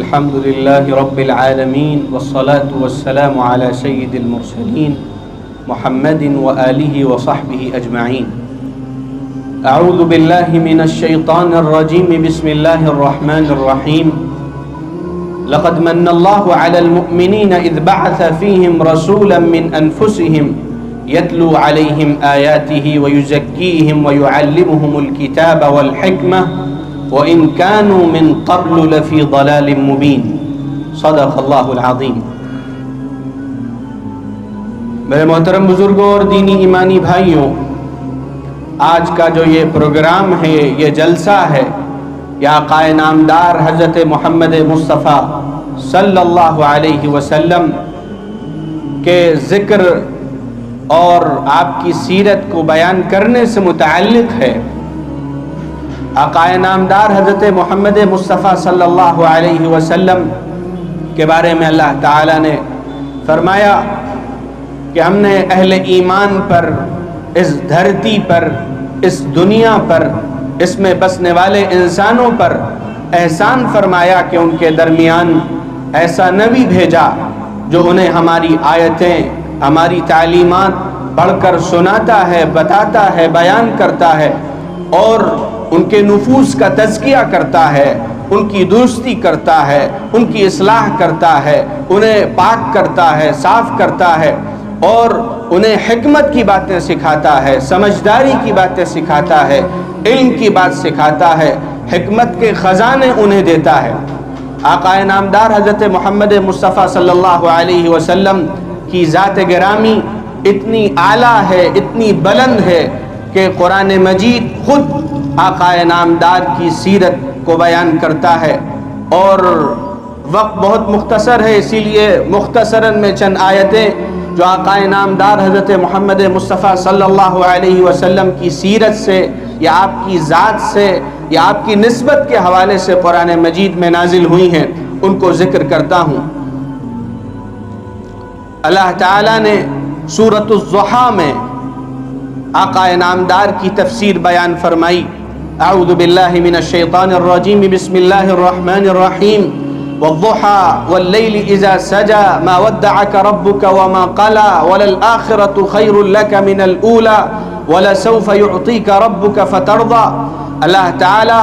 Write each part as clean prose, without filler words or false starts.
الحمد لله رب العالمين والصلاة والسلام على سيد المرسلين محمد وآله وصحبه أجمعين. أعوذ بالله من الشيطان الرجيم. بسم الله الرحمن الرحيم. لقد من الله على المؤمنين إذ بعث فيهم رسولا من أنفسهم يتلو عليهم آياته ويزكيهم ويعلمهم الكتاب والحكمة وَإِن كَانُوا مِن قَبْلُ لَفِي ضَلَالٍ مُبِينٍ. صدق اللہ العظیم. میرے محترم بزرگوں اور دینی ایمانی بھائیوں، آج کا جو یہ پروگرام ہے، یہ جلسہ ہے، یہ آقا نامدار حضرت محمد مصطفیٰ صلی اللہ علیہ وسلم کے ذکر اور آپ کی سیرت کو بیان کرنے سے متعلق ہے. آقا نامدار حضرت محمد مصطفیٰ صلی اللہ علیہ وسلم کے بارے میں اللہ تعالیٰ نے فرمایا کہ ہم نے اہل ایمان پر، اس دھرتی پر، اس دنیا پر، اس میں بسنے والے انسانوں پر احسان فرمایا کہ ان کے درمیان ایسا نبی بھیجا جو انہیں ہماری آیتیں، ہماری تعلیمات پڑھ کر سناتا ہے، بتاتا ہے، بیان کرتا ہے اور ان کے نفوس کا تزکیہ کرتا ہے، ان کی درستی کرتا ہے، ان کی اصلاح کرتا ہے، انہیں پاک کرتا ہے، صاف کرتا ہے اور انہیں حکمت کی باتیں سکھاتا ہے، سمجھداری کی باتیں سکھاتا ہے، علم کی بات سکھاتا ہے، حکمت کے خزانے انہیں دیتا ہے. آقا نامدار حضرت محمد مصطفیٰ صلی اللہ علیہ وسلم کی ذات گرامی اتنی اعلیٰ ہے، اتنی بلند ہے کہ قرآن مجید خود آقا نامدار کی سیرت کو بیان کرتا ہے. اور وقت بہت مختصر ہے، اسی لیے مختصراً میں چند آیتیں جو آقا نامدار حضرت محمد مصطفیٰ صلی اللہ علیہ وسلم کی سیرت سے یا آپ کی ذات سے یا آپ کی نسبت کے حوالے سے قرآن مجید میں نازل ہوئی ہیں، ان کو ذکر کرتا ہوں. اللہ تعالیٰ نے سورۃ الضحیٰ میں آقا نامدار کی تفسیر بیان فرمائی. اعوذ باللہ من الشیطان الرجیم. بسم اللہ الرحمن الرحیم. والضحى واللیل اذا سجى ما ودعك ربك وما قلى وللآخرة خیر لك من الاولى ولسوف يعطيك ربك فترضى. اللہ تعالی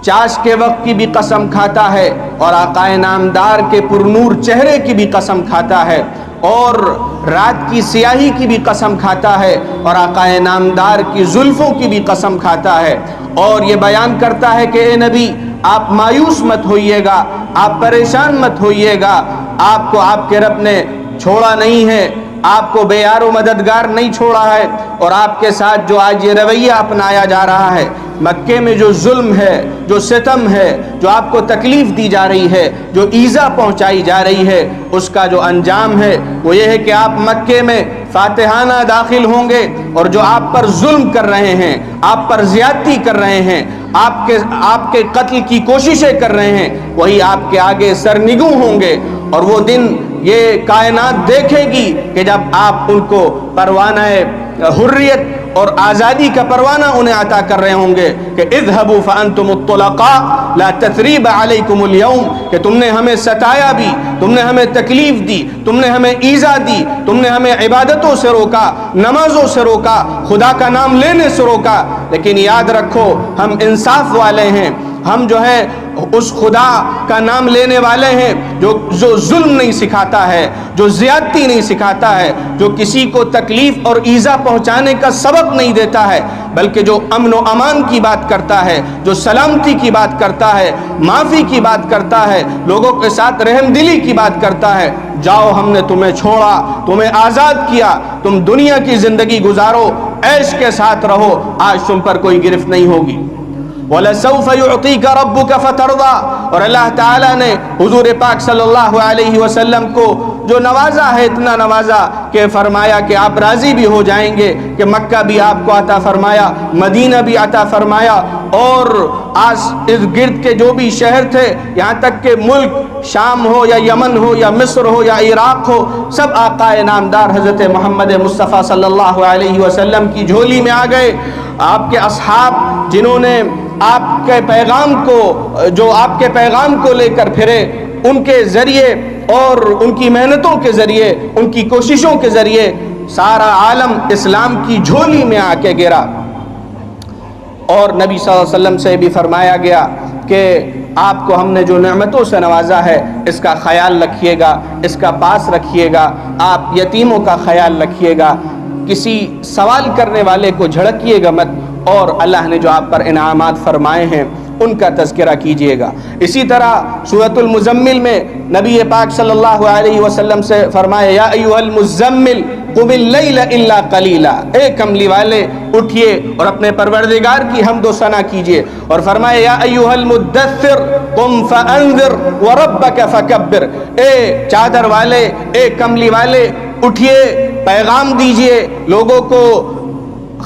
چاش کے وقت کی بھی قسم کھاتا ہے اور آقا نامدار کے پرنور چہرے کی بھی قسم کھاتا ہے اور رات کی سیاہی کی بھی قسم کھاتا ہے اور آقا نامدار کی زلفوں کی بھی قسم کھاتا ہے اور یہ بیان کرتا ہے کہ اے نبی، آپ مایوس مت ہوئیے گا، آپ پریشان مت ہوئیے گا، آپ کو آپ کے رب نے چھوڑا نہیں ہے، آپ کو بے یار و مددگار نہیں چھوڑا ہے. اور آپ کے ساتھ جو آج یہ رویہ اپنایا جا رہا ہے، مکے میں جو ظلم ہے، جو ستم ہے، جو آپ کو تکلیف دی جا رہی ہے، جو ایذا پہنچائی جا رہی ہے، اس کا جو انجام ہے وہ یہ ہے کہ آپ مکے میں فاتحانہ داخل ہوں گے اور جو آپ پر ظلم کر رہے ہیں، آپ پر زیادتی کر رہے ہیں، آپ کے قتل کی کوششیں کر رہے ہیں، وہی آپ کے آگے سرنگوں ہوں گے. اور وہ دن یہ کائنات دیکھے گی کہ جب آپ ان کو پروانہ حریت اور آزادی کا پروانہ انہیں عطا کر رہے ہوں گے کہ اذهبوا فانتم الطلقاء لا تثریب علیکم اليوم، کہ تم نے ہمیں ستایا بھی، تم نے ہمیں تکلیف دی، تم نے ہمیں ایذا دی، تم نے ہمیں عبادتوں سے روکا، نمازوں سے روکا، خدا کا نام لینے سے روکا، لیکن یاد رکھو ہم انصاف والے ہیں، ہم جو ہے اس خدا کا نام لینے والے ہیں جو ظلم نہیں سکھاتا ہے، جو زیادتی نہیں سکھاتا ہے، جو کسی کو تکلیف اور ایذا پہنچانے کا سبب نہیں دیتا ہے، بلکہ جو امن و امان کی بات کرتا ہے، جو سلامتی کی بات کرتا ہے، معافی کی بات کرتا ہے، لوگوں کے ساتھ رحم دلی کی بات کرتا ہے. جاؤ، ہم نے تمہیں چھوڑا، تمہیں آزاد کیا، تم دنیا کی زندگی گزارو، عیش کے ساتھ رہو، آج تم پر کوئی گرفت نہیں ہوگی. وَلَسَوْفَ يُعْطِيكَ رَبُّكَ فَتَرْضَى. اور اللہ تعالیٰ نے حضور پاک صلی اللہ علیہ وسلم کو جو نوازا ہے، اتنا نوازا کہ فرمایا کہ آپ راضی بھی ہو جائیں گے کہ مکہ بھی آپ کو عطا فرمایا، مدینہ بھی عطا فرمایا اور آس ارد گرد کے جو بھی شہر تھے، یہاں تک کہ ملک شام ہو یا یمن ہو یا مصر ہو یا عراق ہو، سب آقا نامدار حضرت محمد مصطفیٰ صلی اللہ علیہ وسلم کی جھولی میں آ گئے. آپ کے اصحاب جنہوں نے آپ کے پیغام کو جو آپ کے پیغام کو لے کر پھرے، ان کے ذریعے اور ان کی محنتوں کے ذریعے، ان کی کوششوں کے ذریعے سارا عالم اسلام کی جھولی میں آ کے گرا۔ اور نبی صلی اللہ علیہ وسلم سے بھی فرمایا گیا کہ آپ کو ہم نے جو نعمتوں سے نوازا ہے اس کا خیال رکھیے گا، اس کا پاس رکھیے گا، آپ یتیموں کا خیال رکھیے گا، کسی سوال کرنے والے کو جھڑکیے گا مت، اور اللہ نے جو آپ پر انعامات فرمائے ہیں ان کا تذکرہ کیجئے گا۔ اسی طرح سورۃ المزمل میں نبی پاک صلی اللہ علیہ وسلم سے فرمایا یا ایھا المزمل قم اللیل الا قلیلا، اے کملی والے اٹھئے اور اپنے پروردگار کی حمد و ثنا کیجئے، اور فرمایا یا ایھا المدثر قم فانذر وربک فکبر، اے چادر والے، اے کملی والے اٹھئے، پیغام دیجئے، لوگوں کو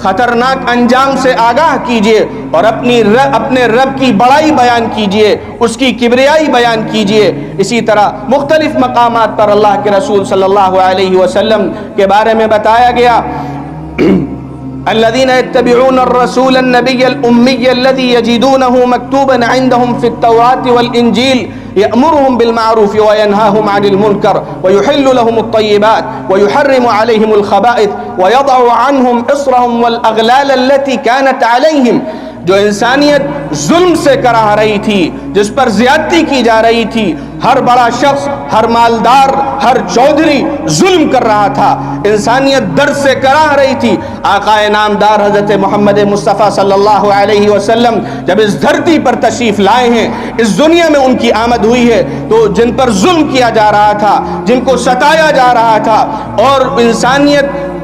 خطرناک انجام سے آگاہ کیجئے، اور اپنے رب کی بڑائی بیان کیجئے، اس کی کبریائی بیان کیجئے۔ اسی طرح مختلف مقامات پر اللہ کے رسول صلی اللہ علیہ وسلم کے بارے میں بتایا گیا الذين يتبعون الرسول النبي الأمي الذي يجدونه مكتوبا عندهم في التوراة والإنجيل يأمرهم بالمعروف وينهاهم عن المنكر ويحل لهم الطيبات ويحرم عليهم الخبائث ويضع عنهم إصرهم والأغلال التي كانت عليهم۔ جو انسانیت ظلم سے کراہ رہی تھی، جس پر زیادتی کی جا رہی تھی، ہر بڑا شخص، ہر مالدار، ہر چودھری ظلم کر رہا تھا، انسانیت درد سے کراہ رہی تھی، آقا نامدار حضرت محمد مصطفیٰ صلی اللہ علیہ وسلم جب اس دھرتی پر تشریف لائے ہیں، اس دنیا میں ان کی آمد ہوئی ہے، تو جن پر ظلم کیا جا رہا تھا، جن کو ستایا جا رہا تھا، اور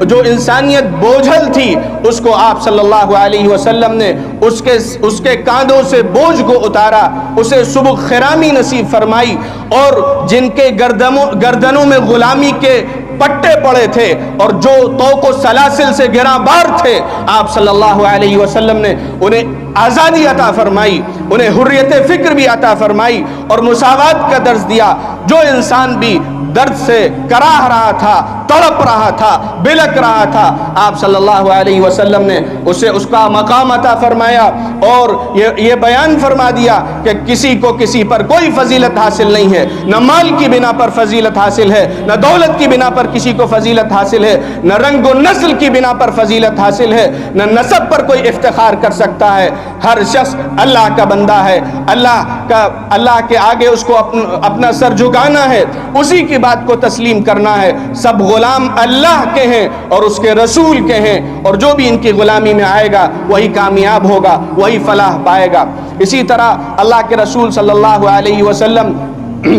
جو انسانیت بوجھل تھی، اس کو آپ صلی اللہ علیہ وسلم نے اس کے کاندھوں سے بوجھ کو اتارا، اسے سبک خرامی نصیب فرمائی، اور جن کے گردنوں میں غلامی کے پٹے پڑے تھے اور جو طوق و سلاسل سے گراں بار تھے، آپ صلی اللہ علیہ وسلم نے انہیں آزادی عطا فرمائی، انہیں حریت فکر بھی عطا فرمائی، اور مساوات کا درس دیا۔ جو انسان بھی درد سے کراہ رہا تھا، تڑپ رہا تھا، بلک رہا تھا، آپ صلی اللہ علیہ وسلم نے اسے اس کا مقام عطا فرمایا، اور یہ بیان فرما دیا کہ کسی کو کسی پر کوئی فضیلت حاصل نہیں ہے، نہ مال کی بنا پر فضیلت حاصل ہے، نہ دولت کی بنا پر کسی کو فضیلت حاصل ہے، نہ رنگ و نسل کی بنا پر فضیلت حاصل ہے، نہ نسب پر کوئی افتخار کر سکتا ہے۔ ہر شخص اللہ کا بندہ ہے، اللہ کے آگے اس کو اپنا سر جھکانا ہے، اسی کی بات کو تسلیم کرنا ہے۔ سب غلام اللہ کے ہیں اور اس کے رسول کے ہیں، اور جو بھی ان کی غلامی میں آئے گا وہی کامیاب ہوگا، وہی فلاح پائے گا۔ اسی طرح اللہ کے رسول صلی اللہ علیہ وسلم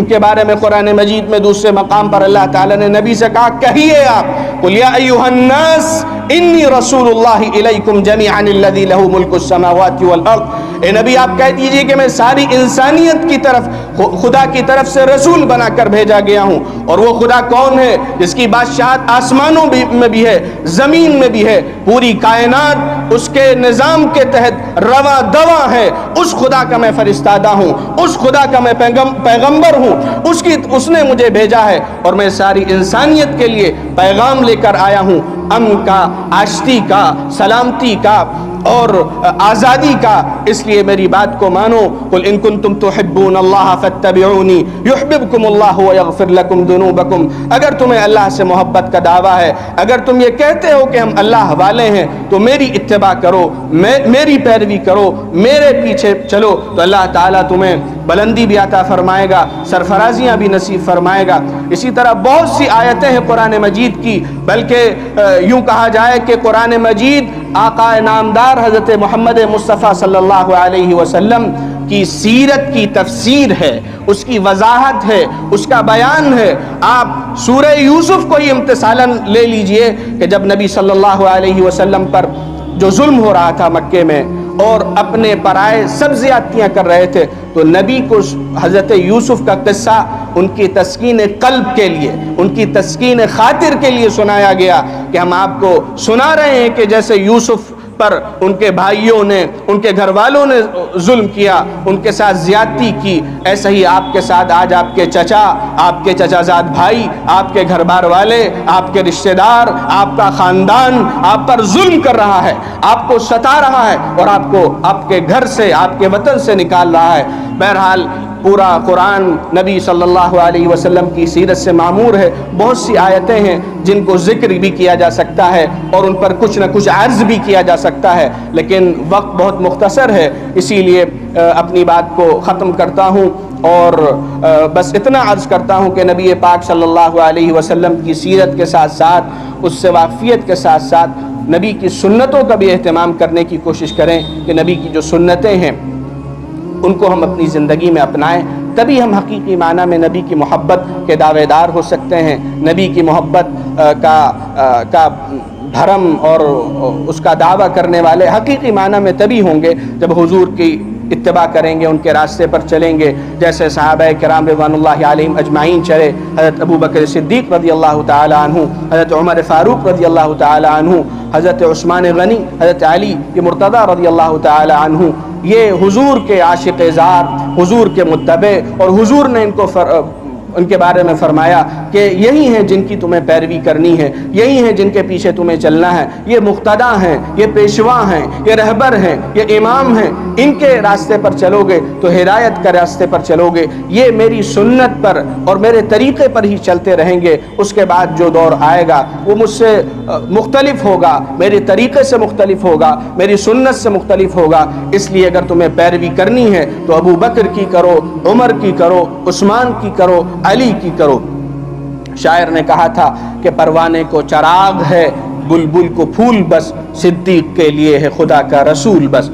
کے بارے میں قرآن مجید میں دوسرے مقام پر اللہ تعالیٰ نے نبی سے کہا کہیے آپ قُلْ يَا أَيُّهَا النَّاسِ إِنِّي رَسُولُ اللَّهِ إِلَيْكُمْ جَمِيعًا الَّذِي لَهُ مُلْكُ السَّمَاوَاتِ وَالْأَرْضِ۔ اے نبی آپ کہہ دیجئے کہ میں ساری انسانیت کی طرف خدا کی طرف سے رسول بنا کر بھیجا گیا ہوں، اور وہ خدا کون ہے جس کی بادشاہت آسمانوں میں بھی ہے، زمین میں بھی ہے، پوری کائنات اس کے نظام کے تحت رواں دواں ہے۔ اس خدا کا میں فرستادہ ہوں، اس خدا کا میں پیغمبر ہوں، اس نے مجھے بھیجا ہے، اور میں ساری انسانیت کے لیے پیغام لے کر آیا ہوں، امن کا، آشتی کا، سلامتی کا اور آزادی کا۔ اس لیے میری بات کو مانو۔ قل ان کنتم تحبون اللہ فاتبعونی یحببکم اللہ ویغفر لکم ذنوبکم۔ اگر تمہیں اللہ سے محبت کا دعویٰ ہے، اگر تم یہ کہتے ہو کہ ہم اللہ والے ہیں، تو میری اتباع کرو، میری پیروی کرو، میرے پیچھے چلو، تو اللہ تعالیٰ تمہیں بلندی بھی عطا فرمائے گا، سرفرازیاں بھی نصیب فرمائے گا۔ اسی طرح بہت سی آیتیں ہیں قرآن مجید کی، بلکہ یوں کہا جائے کہ قرآن مجید آقا نامدار حضرت محمد مصطفیٰ صلی اللہ علیہ وسلم کی سیرت کی تفسیر ہے، اس کی وضاحت ہے، اس کا بیان ہے۔ آپ سورہ یوسف کو ہی امتثالاً لے لیجئے کہ جب نبی صلی اللہ علیہ وسلم پر جو ظلم ہو رہا تھا مکے میں، اور اپنے پرائے سب زیادتیاں کر رہے تھے، تو نبی کو حضرت یوسف کا قصہ ان کی تسکین قلب کے لیے، ان کی تسکین خاطر کے لیے سنایا گیا، کہ ہم آپ کو سنا رہے ہیں کہ جیسے یوسف پر ان کے بھائیوں نے، ان کے گھر والوں نے ظلم کیا، ان کے ساتھ زیادتی کی، ایسا ہی آپ کے ساتھ آج آپ کے چچا، آپ کے چچا زاد بھائی، آپ کے گھر بار والے، آپ کے رشتہ دار، آپ کا خاندان آپ پر ظلم کر رہا ہے، آپ کو ستا رہا ہے اور آپ کو آپ کے گھر سے، آپ کے وطن سے نکال رہا ہے۔ بہرحال پورا قرآن نبی صلی اللہ علیہ وسلم کی سیرت سے معمور ہے، بہت سی آیتیں ہیں جن کو ذکر بھی کیا جا سکتا ہے اور ان پر کچھ نہ کچھ عرض بھی کیا جا سکتا ہے، لیکن وقت بہت مختصر ہے، اسی لیے اپنی بات کو ختم کرتا ہوں اور بس اتنا عرض کرتا ہوں کہ نبی پاک صلی اللہ علیہ وسلم کی سیرت کے ساتھ ساتھ، اس سے واقفیت کے ساتھ ساتھ نبی کی سنتوں کا بھی اہتمام کرنے کی کوشش کریں کہ نبی کی جو سنتیں ہیں ان کو ہم اپنی زندگی میں اپنائیں، تبھی ہم حقیقی معنی میں نبی کی محبت کے دعوے دار ہو سکتے ہیں۔ نبی کی محبت کا بھرم اور اس کا دعویٰ کرنے والے حقیقی معنی میں تبھی ہوں گے جب حضور کی اتباع کریں گے، ان کے راستے پر چلیں گے، جیسے صحابہ کرام رضوان اللہ علیہم اجمعین چلے، حضرت ابو بکر صدیق رضی اللہ تعالی عنہ، حضرت عمر فاروق رضی اللہ تعالی عنہ، حضرت عثمان غنی، حضرت علی مرتضیٰ رضی اللہ تعالی عنہ، یہ حضور کے عاشق زار، حضور کے متبع، اور حضور نے ان کے بارے میں فرمایا کہ یہی ہیں جن کی تمہیں پیروی کرنی ہے، یہی ہیں جن کے پیچھے تمہیں چلنا ہے، یہ مقتدا ہیں، یہ پیشوا ہیں، یہ رہبر ہیں، یہ امام ہیں، ان کے راستے پر چلو گے تو ہدایت کے راستے پر چلو گے، یہ میری سنت پر اور میرے طریقے پر ہی چلتے رہیں گے۔ اس کے بعد جو دور آئے گا وہ مجھ سے مختلف ہوگا، میرے طریقے سے مختلف ہوگا، میری سنت سے مختلف ہوگا، اس لیے اگر تمہیں پیروی کرنی ہے تو ابو بکر کی کرو، عمر کی کرو، عثمان کی کرو، علی کی کرو۔ شاعر نے کہا تھا کہ پروانے کو چراغ ہے، بلبل کو پھول بس، صدیق کے لیے ہے خدا کا رسول بس۔